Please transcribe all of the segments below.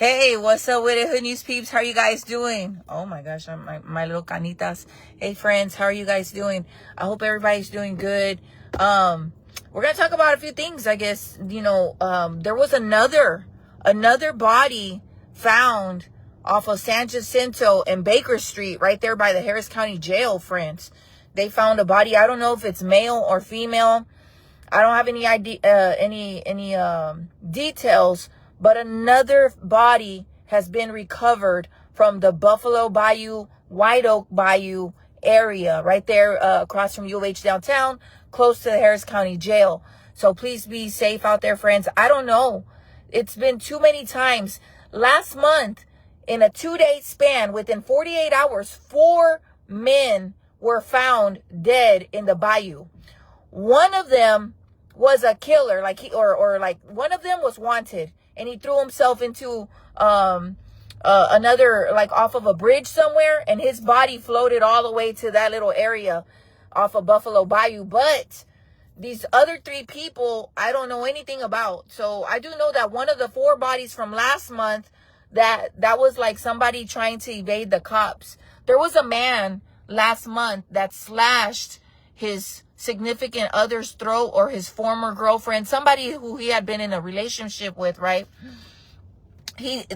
Hey, what's up with it, Hood News Peeps? How are you guys doing? Oh my gosh, my little canitas. Hey friends, how are you guys doing? I hope everybody's doing good. We're gonna talk about a few things, I guess. There was another body found off of San Jacinto and Baker Street, right there by the Harris County Jail, friends. They found a body. I don't know if it's male or female. I don't have any idea, any details. But another body has been recovered from the Buffalo Bayou, White Oak Bayou area, right there across from U of H downtown, close to the Harris County Jail. So please be safe out there, friends. I don't know. It's been too many times. Last month, in a 2-day span, within 48 hours, 4 men were found dead in the bayou. One of them was a killer, one of them was wanted. And he threw himself into another, like off of a bridge somewhere. And his body floated all the way to that little area off of Buffalo Bayou. But these other 3 people, I don't know anything about. So I do know that one of the 4 bodies from last month, that was like somebody trying to evade the cops. There was a man last month that slashed his significant other's throat, or his former girlfriend, somebody who he had been in a relationship with, right? He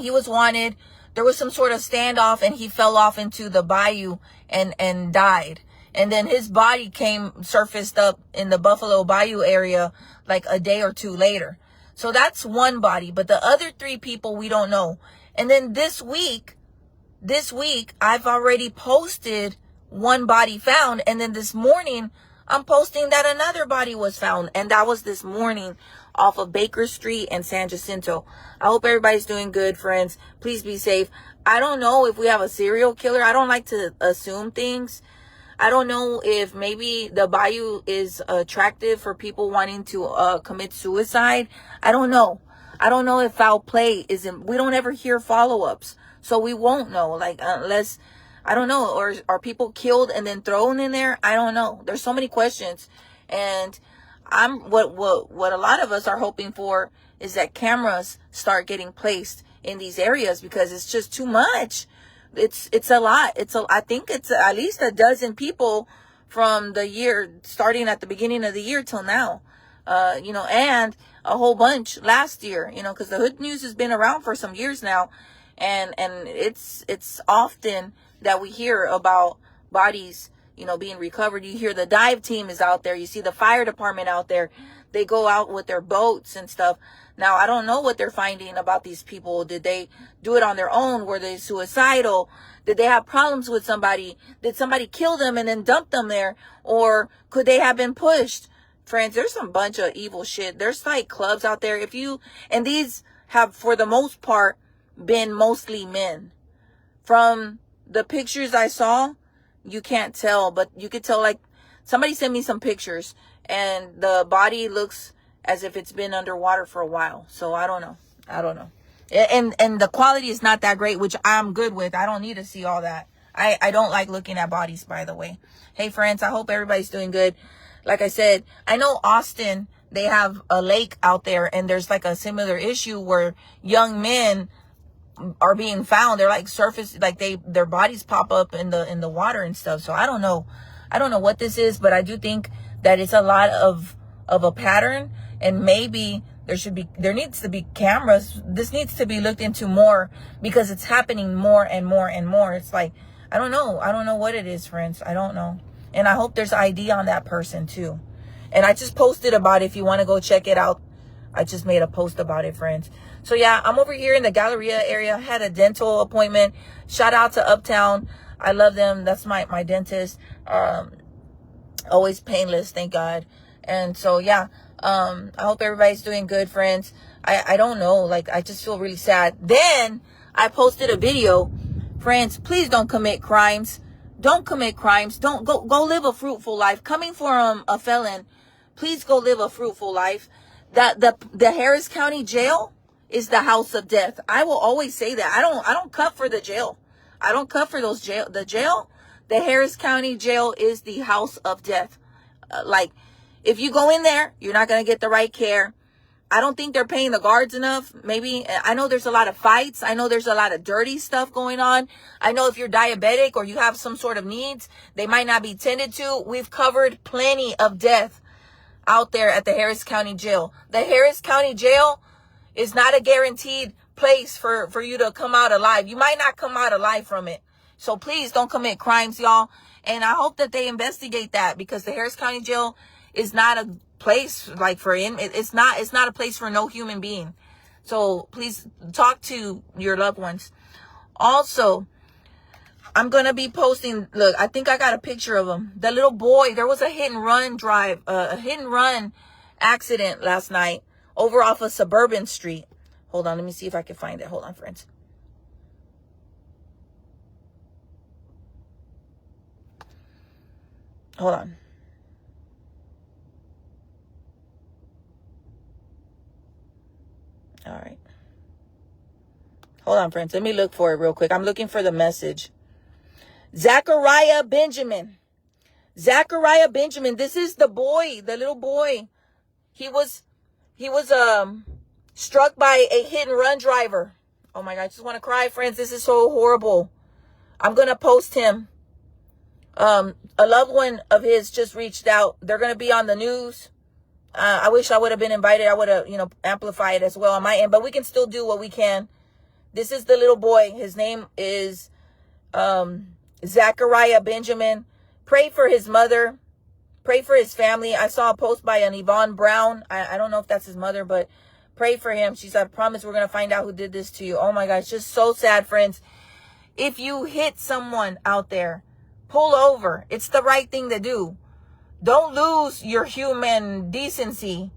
was wanted. There was some sort of standoff and he fell off into the bayou and died. And then his body surfaced up in the Buffalo Bayou area like a day or 2 later. So that's one body, but the other 3 people we don't know. And then this week I've already posted one body found, and then this morning I'm posting that another body was found, and that was this morning off of Baker Street and San Jacinto. I hope everybody's doing good, friends. Please be safe. I don't know if we have a serial killer. I don't like to assume things. I don't know if maybe the bayou is attractive for people wanting to commit suicide. I don't know. I don't know if foul play isn't. We don't ever hear follow-ups, so we won't know. Like, unless, I don't know, or are people killed and then thrown in there? I don't know. There's so many questions, and what a lot of us are hoping for is that cameras start getting placed in these areas, because it's just too much. It's a lot. I think it's at least a dozen people from the year, starting at the beginning of the year till now, and a whole bunch last year, because the Hood News has been around for some years now, and it's often that we hear about bodies, being recovered. You hear the dive team is out there. You see the fire department out there. They go out with their boats and stuff. Now, I don't know what they're finding about these people. Did they do it on their own? Were they suicidal? Did they have problems with somebody? Did somebody kill them and then dump them there? Or could they have been pushed? Friends, there's some bunch of evil shit. There's like clubs out there. And these have, for the most part, been mostly men. From the pictures I saw, you can't tell, but you could tell, like, somebody sent me some pictures and the body looks as if it's been underwater for a while. So I don't know. And the quality is not that great, which I'm good with. I don't need to see all that. I don't like looking at bodies, by the way. Hey friends, I hope everybody's doing good. Like I said, I know Austin, they have a lake out there, and there's like a similar issue where young men are being found. They're like surface, like their bodies pop up in the water and stuff. So I don't know what this is, but I do think that it's a lot of a pattern, and maybe there needs to be cameras. This needs to be looked into more, because it's happening more and more and more. It's like, I don't know what it is, friends. I don't know. And I hope there's ID on that person too. And I just posted about it. If you want to go check it out, I just made a post about it, friends. So yeah, I'm over here in the Galleria area. Had a dental appointment. Shout out to Uptown. I love them. That's my dentist. Always painless, thank God. And so yeah, I hope everybody's doing good, friends. I don't know, like, I just feel really sad. Then I posted a video. Friends, please don't commit crimes. Don't commit crimes. Don't go live a fruitful life. Coming from a felon, please go live a fruitful life. The Harris County Jail is the house of death. I will always say that. I don't cut for the jail. I don't cut for those jail. The Harris County Jail is the house of death. Like, if you go in there, you're not going to get the right care. I don't think they're paying the guards enough. Maybe, I know there's a lot of fights. I know there's a lot of dirty stuff going on. I know if you're diabetic or you have some sort of needs, they might not be tended to. We've covered plenty of death out there at the Harris County Jail. The Harris County Jail is not a guaranteed place for you to come out alive. You might not come out alive from it. So please don't commit crimes, y'all. And I hope that they investigate that, because the Harris County Jail is not a place like for it's not a place for no human being. So please talk to your loved ones. Also, I'm gonna be posting, look, I think I got a picture of him. The little boy, there was a hit and run accident last night over off of Suburban Street. Hold on, let me see if I can find it. Hold on, friends. Hold on. All right. Hold on, friends. Let me look for it real quick. I'm looking for the message. Zachariah Benjamin. Zachariah Benjamin. This is the boy, the little boy. He was struck by a hit and run driver. Oh my God, I just want to cry, friends. This is so horrible. I'm going to post him. A loved one of his just reached out. They're going to be on the news. I wish I would have been invited. I would have, amplified as well on my end, but we can still do what we can. This is the little boy. His name is Zachariah Benjamin. Pray for his mother. Pray for his family. I saw a post by an Yvonne Brown. I don't know if that's his mother, but pray for him. She said, I promise we're going to find out who did this to you. Oh my God, it's just so sad, friends. If you hit someone out there, pull over. It's the right thing to do. Don't lose your human decency.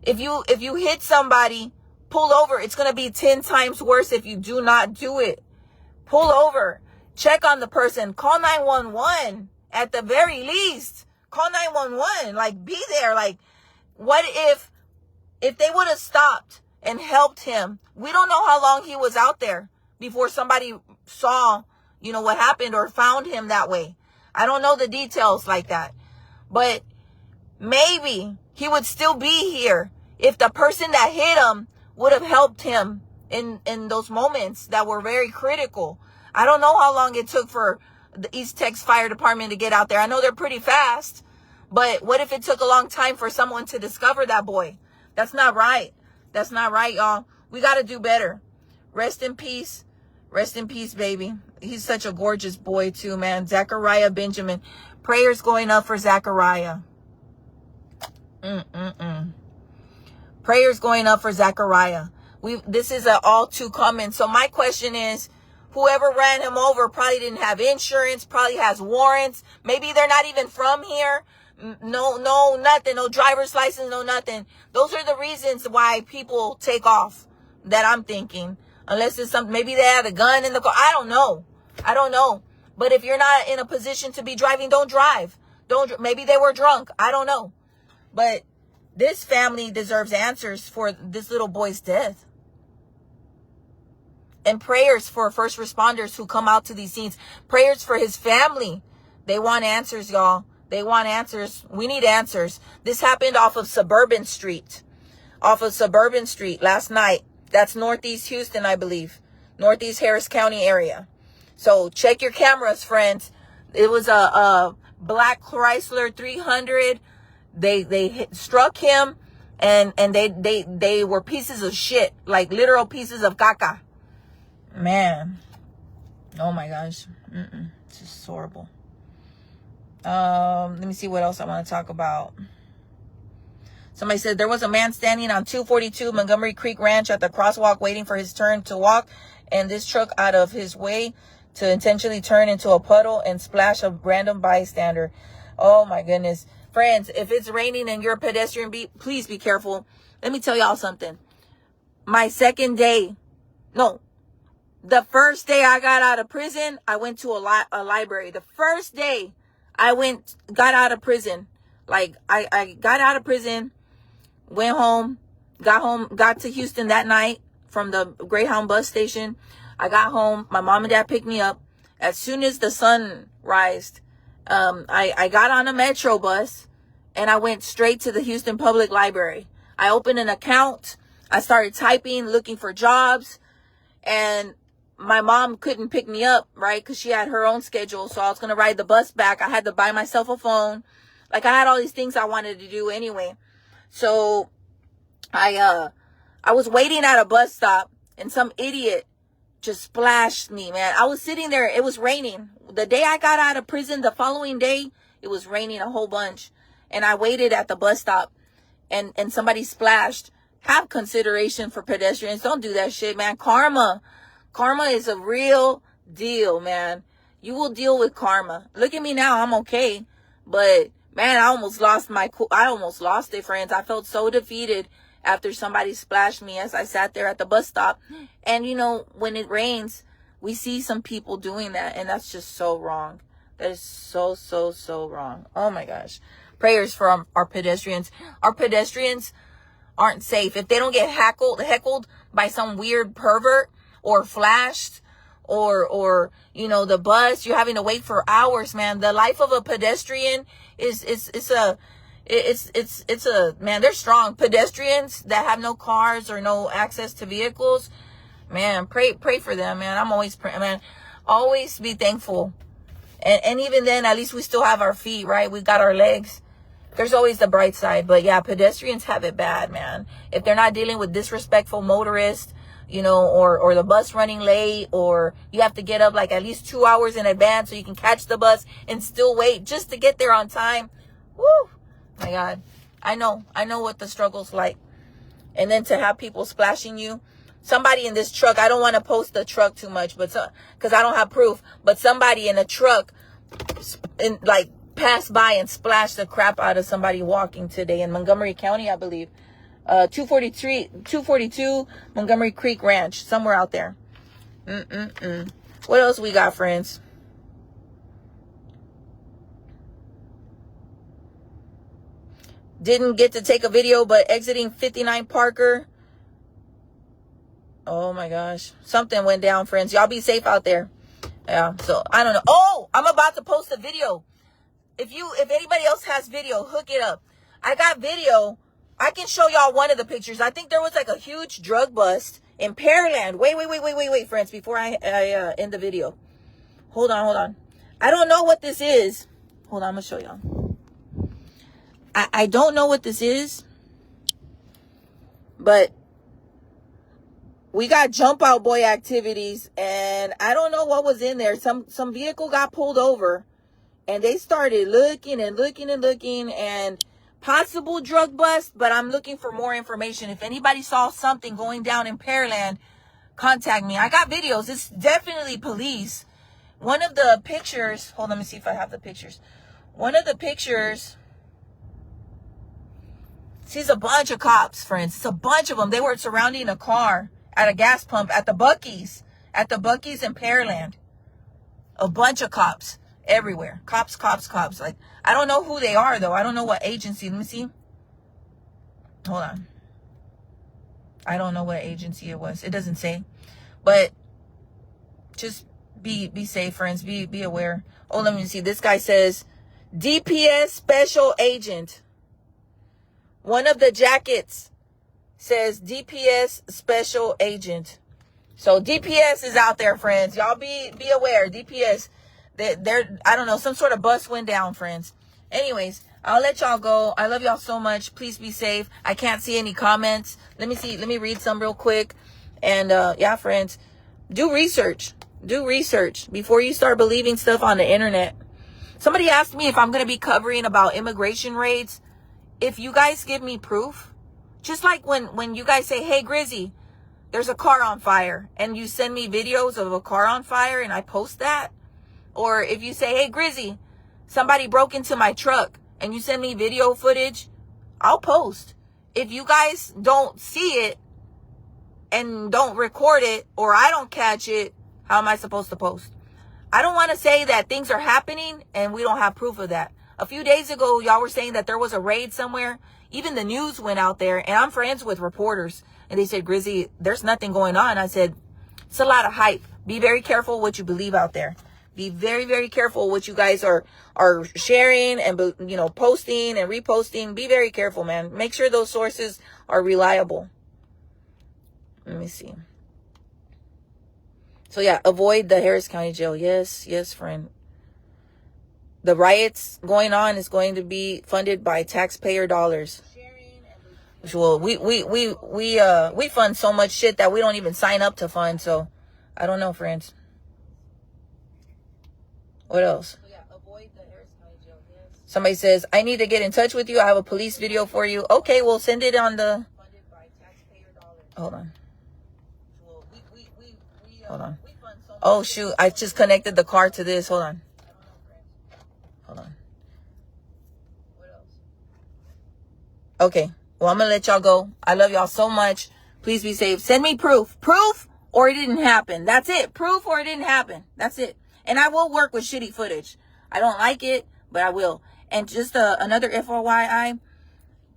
If you hit somebody, pull over. It's going to be 10 times worse if you do not do it. Pull over. Check on the person. Call 911 at the very least. Call 911. Like, be there. Like, what if they would have stopped and helped him? We don't know how long he was out there before somebody saw, what happened or found him that way. I don't know the details like that. But maybe he would still be here if the person that hit him would have helped him in those moments that were very critical. I don't know how long it took for the East Texas Fire Department to get out there. I know they're pretty fast, but what if it took a long time for someone to discover that boy? That's not right. That's not right, y'all. We got to do better. Rest in peace. Rest in peace, baby. He's such a gorgeous boy too, man. Zachariah Benjamin. Prayers going up for Zachariah. Prayers going up for Zachariah. This is all too common. So my question is, whoever ran him over probably didn't have insurance, probably has warrants. Maybe they're not even from here. No, nothing. No driver's license, no nothing. Those are the reasons why people take off, that I'm thinking. Unless it's something, maybe they had a gun in the car. I don't know. But if you're not in a position to be driving, don't drive. Maybe they were drunk. I don't know. But this family deserves answers for this little boy's death. And prayers for first responders who come out to these scenes. Prayers for his family. They want answers, y'all. They want answers. We need answers. This happened off of Suburban Street. Last night. That's Northeast Houston, I believe. Northeast Harris County area. So check your cameras, friends. It was a black Chrysler 300. They struck him, and they were pieces of shit, like literal pieces of caca. Man, oh my gosh, it's just horrible. Let me see what else I want to talk about. Somebody said there was a man standing on 242 Montgomery Creek Ranch at the crosswalk waiting for his turn to walk, and this truck out of his way to intentionally turn into a puddle and splash a random bystander. Oh my goodness. Friends, if it's raining and you're a pedestrian, please be careful. Let me tell y'all something. The first day I got out of prison, I went to a library. The first day I got out of prison, like I got out of prison, went home, got to Houston that night from the Greyhound bus station. I got home. My mom and dad picked me up. As soon as the sun rised, I got on a metro bus and I went straight to the Houston Public Library. I opened an account. I started typing, looking for jobs. And my mom couldn't pick me up, right? Because she had her own schedule. So I was going to ride the bus back. I had to buy myself a phone. Like, I had all these things I wanted to do anyway. So I was waiting at a bus stop, and some idiot just splashed me, man. I was sitting there. It was raining. The day I got out of prison, the following day, it was raining a whole bunch. And I waited at the bus stop, and somebody splashed. Have consideration for pedestrians. Don't do that shit, man. Karma is a real deal, man. You will deal with karma. Look at me now. I'm okay. But, man, I almost lost it, friends. I felt so defeated after somebody splashed me as I sat there at the bus stop. And, you know, when it rains, we see some people doing that. And that's just so wrong. That is so, so, so wrong. Oh, my gosh. Prayers for our pedestrians. Our pedestrians aren't safe. If they don't get heckled by some weird pervert or flashed or you know, the bus, you're having to wait for hours, man. The life of a pedestrian is man, they're strong. Pedestrians that have no cars or no access to vehicles, man, pray for them, man. I'm always praying, man. Always be thankful. And even then, at least we still have our feet, right? We got our legs. There's always the bright side. But yeah, pedestrians have it bad, man. If they're not dealing with disrespectful motorists, you know, or the bus running late, or you have to get up like at least 2 hours in advance so you can catch the bus and still wait just to get there on time. Woo! My God. I know what the struggle's like. And then to have people splashing you. Somebody in this truck, I don't want to post the truck too much, but because I don't have proof, but somebody in a truck passed by and splashed the crap out of somebody walking today in Montgomery County, I believe. 242 Montgomery Creek Ranch, somewhere out there. What else we got, friends? Didn't get to take a video, but exiting 59 Parker. Oh my gosh. Something went down, friends. Y'all be safe out there. Yeah, so I don't know. Oh, I'm about to post a video. If anybody else has video, hook it up. I got video. I can show y'all one of the pictures. I think there was like a huge drug bust in Pearland. Wait, friends, before I end the video. Hold on. I don't know what this is. Hold on, I'm going to show y'all. I don't know what this is. But we got jump out boy activities, and I don't know what was in there. Some vehicle got pulled over, and they started looking and possible drug bust, but I'm looking for more information. If anybody saw something going down in Pearland, contact me. I got videos. It's definitely police. One of the pictures, hold on, let me see if I have the pictures. One of the pictures sees a bunch of cops, friends. It's a bunch of them. They were surrounding a car at a gas pump at the Buc-ee's in Pearland. A bunch of cops. Everywhere. Cops. Like, I don't know who they are, though. I don't know what agency. Let me see. Hold on. I don't know what agency it was. It doesn't say. But just be safe, friends. Be aware. Oh, let me see. This guy says DPS Special Agent. One of the jackets says DPS Special Agent. So DPS is out there, friends. Y'all be aware. DPS. They're, I don't know, some sort of bus went down, friends. Anyways, I'll let y'all go. I love y'all so much. Please be safe. I can't see any comments. Let me see. Let me read some real quick. And yeah, friends, do research. Do research before you start believing stuff on the internet. Somebody asked me if I'm going to be covering about immigration raids. If you guys give me proof, just like when you guys say, hey, Grizzy, there's a car on fire, and you send me videos of a car on fire and I post that. Or if you say, hey, Grizzy, somebody broke into my truck, and you send me video footage, I'll post. If you guys don't see it and don't record it, or I don't catch it, how am I supposed to post? I don't want to say that things are happening and we don't have proof of that. A few days ago, y'all were saying that there was a raid somewhere. Even the news went out there, and I'm friends with reporters, and they said, Grizzy, there's nothing going on. I said, it's a lot of hype. Be very careful what you believe out there. Be very, very careful what you guys are sharing and, you know, posting and reposting. Be very careful, man. Make sure those sources are are reliable. Let me see. So yeah, avoid the Harris County Jail. Yes, yes, friend. The riots going on is going to be funded by taxpayer dollars. Well, we fund so much shit that we don't even sign up to fund. So I don't know, friends. What else? Somebody says, I need to get in touch with you. I have a police video for you. Okay, we'll send it on the... Hold on. Hold on. Oh, shoot. I just connected the car to this. Hold on. Hold on. Okay. Well, I'm going to let y'all go. I love y'all so much. Please be safe. Send me proof. Proof or it didn't happen. That's it. Proof or it didn't happen. That's it. And I will work with shitty footage. I don't like it, but I will. And just another FYI,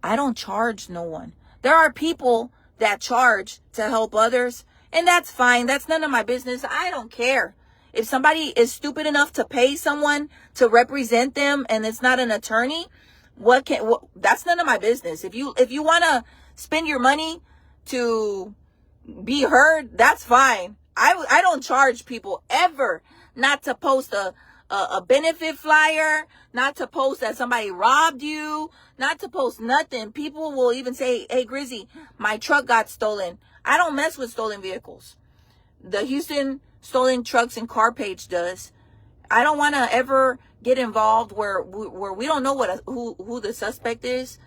I don't charge no one. There are people that charge to help others, and that's fine. That's none of my business. I don't care. If somebody is stupid enough to pay someone to represent them and it's not an attorney, that's none of my business. If you want to spend your money to be heard, that's fine. I don't charge people ever not to post a benefit flyer, not to post that somebody robbed you, not to post nothing. People will even say, hey, Grizzy, my truck got stolen. I don't mess with stolen vehicles. The Houston Stolen Trucks and Car page does. I don't want to ever get involved where we don't know who the suspect is,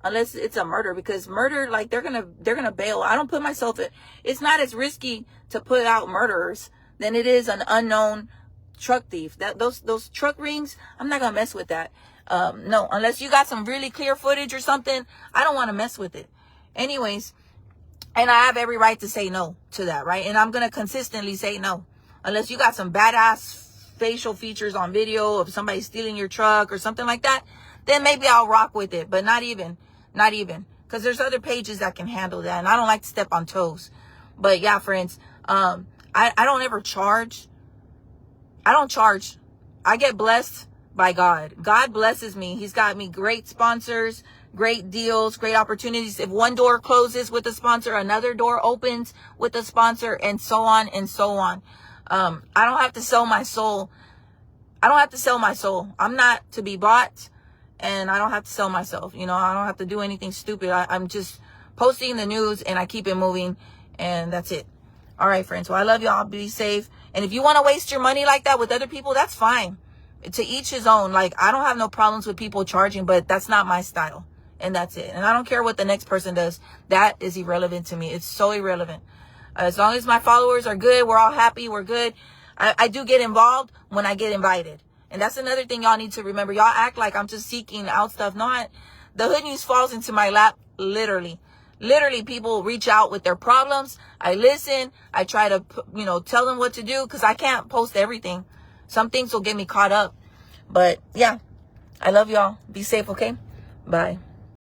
unless it's a murder, because murder, like, they're gonna bail. I don't put myself in. It's not as risky to put out murderers than it is an unknown truck thief. Those truck rings, I'm not gonna mess with that. No, unless you got some really clear footage or something, I don't want to mess with it. Anyways, and I have every right to say no to that, right? And I'm gonna consistently say no, unless you got some badass facial features on video of somebody stealing your truck or something like that, then maybe I'll rock with it. But not even, because there's other pages that can handle that, and I don't like to step on toes. But yeah, friends, I don't ever charge. I don't charge. I get blessed by God. God blesses me. He's got me great sponsors, great deals, great opportunities. If one door closes with a sponsor, another door opens with a sponsor, and so on and so on. I don't have to sell my soul. I don't have to sell my soul. I'm not to be bought, and I don't have to sell myself. You know, I don't have to do anything stupid. I'm just posting the news, and I keep it moving, and that's it. All right, friends. Well, I love y'all. Be safe. And if you want to waste your money like that with other people, that's fine. To each his own. Like, I don't have no problems with people charging, but that's not my style. And that's it. And I don't care what the next person does. That is irrelevant to me. It's so irrelevant. As long as my followers are good, we're all happy, we're good. I do get involved when I get invited. And that's another thing y'all need to remember. Y'all act like I'm just seeking out stuff. No, the hood news falls into my lap, literally. Literally, people reach out with their problems. I listen. I try to, tell them what to do, because I can't post everything. Some things will get me caught up. But yeah, I love y'all. Be safe, okay? Bye.